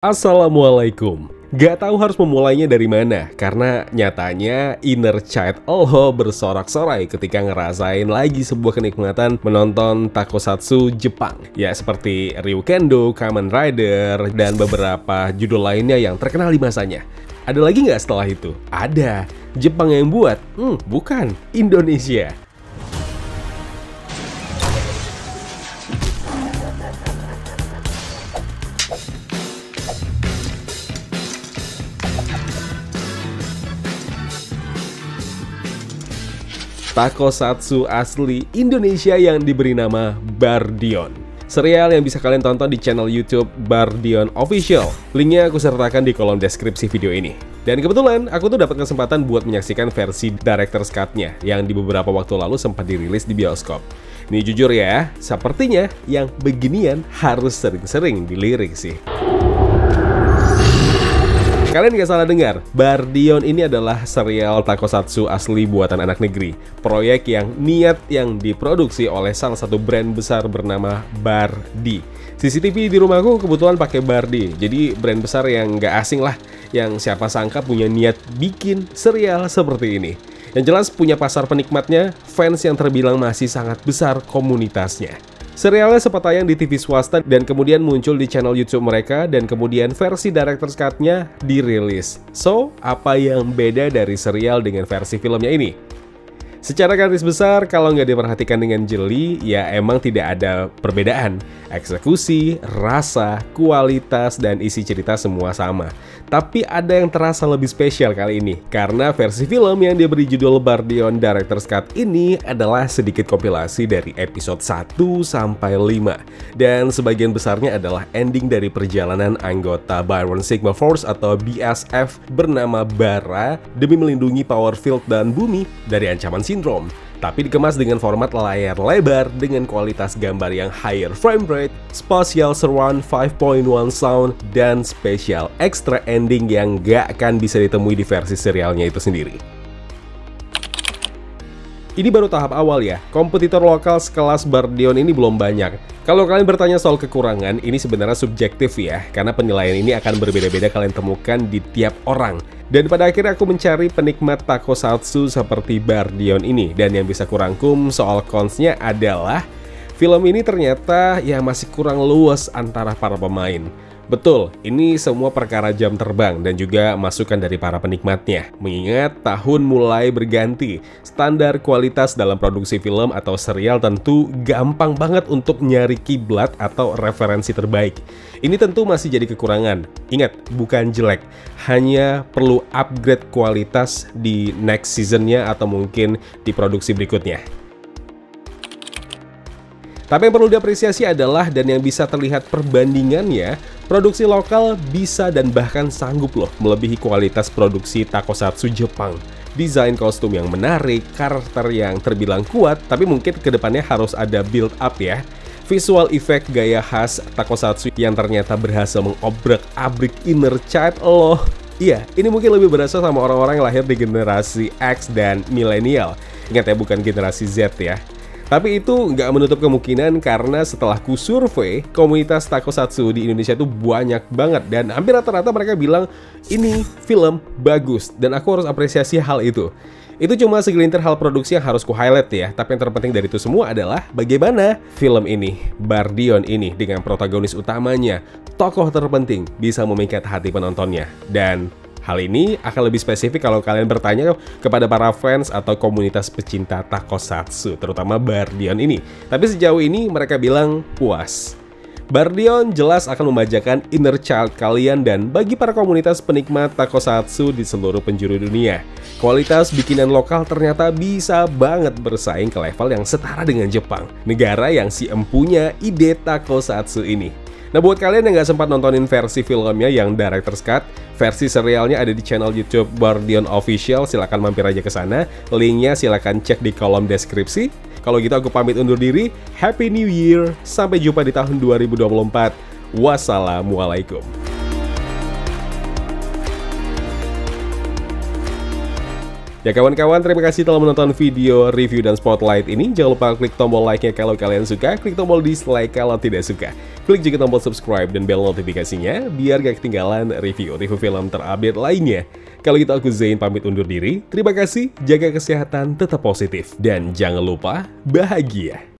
Assalamualaikum. Gak tahu harus memulainya dari mana, karena nyatanya inner child lo bersorak-sorai ketika ngerasain lagi sebuah kenikmatan menonton takusatsu Jepang. Ya seperti Ryukendo, Kamen Rider, dan beberapa judul lainnya yang terkenal di masanya. Ada lagi nggak setelah itu? Ada. Jepang yang buat? Bukan. Indonesia. Takusatsu asli Indonesia yang diberi nama Bardion. Serial yang bisa kalian tonton di channel YouTube Bardion Official. Linknya aku sertakan di kolom deskripsi video ini. Dan kebetulan aku tuh dapat kesempatan buat menyaksikan versi Director's Cut-nya yang di beberapa waktu lalu sempat dirilis di bioskop. Ini jujur ya, sepertinya yang beginian harus sering-sering dilirik sih. Kalian gak salah dengar, Bardion ini adalah serial takusatsu asli buatan anak negeri. Proyek yang diproduksi oleh salah satu brand besar bernama Bardi. CCTV di rumahku kebetulan pakai Bardi, jadi brand besar yang gak asing lah, yang siapa sangka punya niat bikin serial seperti ini. Yang jelas punya pasar penikmatnya, fans yang terbilang masih sangat besar komunitasnya. Serialnya sempat tayang di TV swasta dan kemudian muncul di channel YouTube mereka dan kemudian versi Director's Cut-nya dirilis. So, apa yang beda dari serial dengan versi filmnya ini? Secara garis besar, kalau nggak diperhatikan dengan jeli, ya emang tidak ada perbedaan. Eksekusi, rasa, kualitas, dan isi cerita semua sama. Tapi ada yang terasa lebih spesial kali ini, karena versi film yang diberi judul Bardion Director's Cut ini adalah sedikit kompilasi dari episode 1 sampai 5. Dan sebagian besarnya adalah ending dari perjalanan anggota Byron Sigma Force atau BSF bernama Bara demi melindungi Power Field dan bumi dari ancaman sindrom. Tapi dikemas dengan format layar lebar dengan kualitas gambar yang higher frame rate, spatial surround 5.1 sound, dan special extra ending yang gak akan bisa ditemui di versi serialnya itu sendiri. Ini baru tahap awal ya, kompetitor lokal sekelas Bardion ini belum banyak. Kalau kalian bertanya soal kekurangan, ini sebenarnya subjektif ya, karena penilaian ini akan berbeda-beda kalian temukan di tiap orang. Dan pada akhirnya aku mencari penikmat takusatsu seperti Bardion ini, dan yang bisa kurangkum soal cons-nya adalah film ini ternyata ya masih kurang luas antara para pemain. Betul, ini semua perkara jam terbang dan juga masukan dari para penikmatnya. Mengingat tahun mulai berganti, standar kualitas dalam produksi film atau serial tentu gampang banget untuk nyari kiblat atau referensi terbaik. Ini tentu masih jadi kekurangan. Ingat, bukan jelek, hanya perlu upgrade kualitas di next seasonnya atau mungkin di produksi berikutnya. Tapi yang perlu diapresiasi adalah, dan yang bisa terlihat perbandingannya, produksi lokal bisa dan bahkan sanggup loh melebihi kualitas produksi takusatsu Jepang. Desain kostum yang menarik, karakter yang terbilang kuat, tapi mungkin kedepannya harus ada build up ya. Visual effect gaya khas takusatsu yang ternyata berhasil mengobrak-abrik inner child loh. Iya, ini mungkin lebih berasa sama orang-orang yang lahir di generasi X dan milenial. Ingat ya, bukan generasi Z ya. Tapi itu nggak menutup kemungkinan karena setelah ku survei, komunitas takusatsu di Indonesia itu banyak banget. Dan hampir rata-rata mereka bilang, ini film bagus. Dan aku harus apresiasi hal itu. Itu cuma segelintir hal produksi yang harus ku highlight ya. Tapi yang terpenting dari itu semua adalah bagaimana film ini, Bardion ini, dengan protagonis utamanya, tokoh terpenting, bisa memikat hati penontonnya. Dan hal ini akan lebih spesifik kalau kalian bertanya kepada para fans atau komunitas pecinta takusatsu, terutama Bardion ini. Tapi sejauh ini mereka bilang puas. Bardion jelas akan membajakan inner child kalian dan bagi para komunitas penikmat takusatsu di seluruh penjuru dunia. Kualitas bikinan lokal ternyata bisa banget bersaing ke level yang setara dengan Jepang, negara yang si empunya ide takusatsu ini. Nah, buat kalian yang nggak sempat nontonin versi filmnya yang Director's Cut, versi serialnya ada di channel YouTube Bardion Official, silahkan mampir aja ke sana. Linknya silahkan cek di kolom deskripsi. Kalau gitu aku pamit undur diri. Happy New Year, sampai jumpa di tahun 2024. Wassalamualaikum. Ya kawan-kawan, terima kasih telah menonton video review dan spotlight ini. Jangan lupa klik tombol like-nya kalau kalian suka, klik tombol dislike kalau tidak suka. Klik juga tombol subscribe dan bell notifikasinya, biar gak ketinggalan review film terupdate lainnya. Kalau gitu aku Zain pamit undur diri. Terima kasih, jaga kesehatan, tetap positif, dan jangan lupa bahagia.